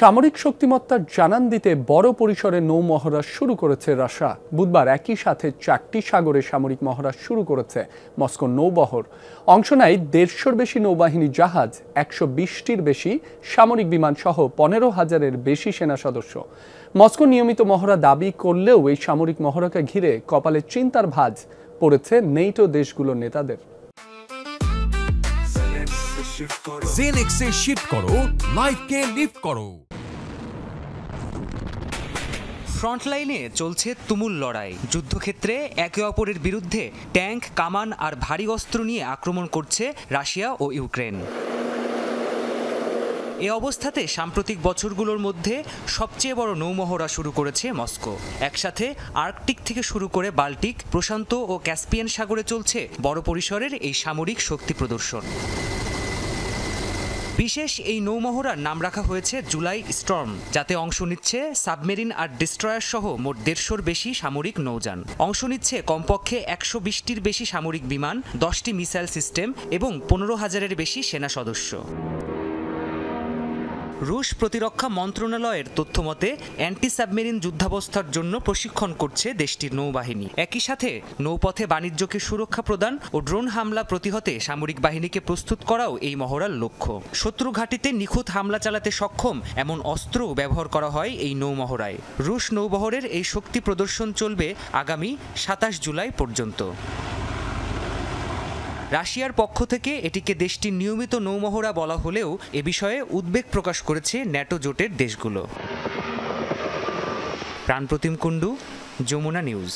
সামরিক শক্তিমত্তার জানান দিতে বড় পরিসরে নৌ মহড়া শুরু করেছে রাশিয়া। বুধবার একই সাথে 4টি সাগরে সামরিক মহড়া শুরু করেছে মস্কো নৌবহর। অংশ নেয় 150-র বেশি নৌবাহিনী জাহাজ, 120-টির বেশি সামরিক বিমান সহ 15,000-এর বেশি সেনা সদস্য। মস্কো নিয়মিত মহড়া দাবি করলেও এই সামরিক মহড়াকে ঘিরে কপালে চিন্তার ভাঁজ পড়েছে নেটো দেশগুলোর নেতাদের। জেনেক্সে শিফট করো, লাইফকে লিফট করো। ফ্রন্টলাইনে চলছে তুমুল লড়াই। যুদ্ধক্ষেত্রে একে অপরের বিরুদ্ধে ট্যাঙ্ক, কামান আর ভারী অস্ত্র নিয়ে আক্রমণ করছে রাশিয়া ও ইউক্রেন। এ অবস্থাতে সাম্প্রতিক বছরগুলোর মধ্যে সবচেয়ে বড় নৌমহড়া শুরু করেছে মস্কো। একসাথে আর্কটিক থেকে শুরু করে বাল্টিক, প্রশান্ত ও ক্যাসপিয়ান সাগরে চলছে বড় পরিসরের এই সামরিক শক্তি প্রদর্শন। বিশেষ এই নৌমহড়ার নাম রাখা হয়েছে জুলাই স্টর্ম, যাতে অংশ নিচ্ছে সাবমেরিন আর ডিস্ট্রয়ার সহ মোট 150-র বেশি সামরিক নৌযান। অংশ নিচ্ছে কমপক্ষে 120-টির বেশি সামরিক বিমান, 10টি মিসাইল সিস্টেম এবং 15,000-এর বেশি সেনা সদস্য। রুশ প্রতিরক্ষা মন্ত্রণালয়ের তথ্যমতে অ্যান্টি সাবমেরিন যুদ্ধাবস্থার জন্য প্রশিক্ষণ করছে দেশটির নৌবাহিনী। একই সাথে নৌপথে বাণিজ্যকে সুরক্ষা প্রদান ও ড্রোন হামলা প্রতিহতে সামরিক বাহিনীকে প্রস্তুত করাও এই মহড়ার লক্ষ্য। শত্রু ঘাঁটিতে নিখুঁত হামলা চালাতে সক্ষম এমন অস্ত্রও ব্যবহার করা হয় এই নৌমহড়ায়। রুশ নৌবহরের এই শক্তি প্রদর্শন চলবে আগামী 27 জুলাই পর্যন্ত। রাশিয়ার পক্ষ থেকে এটিকে দেশটির নিয়মিত নৌমহড়া বলা হলেও এ বিষয়ে উদ্বেগ প্রকাশ করেছে ন্যাটো জোটের দেশগুলো। প্রাণপ্রতিম কুণ্ডু, যমুনা নিউজ।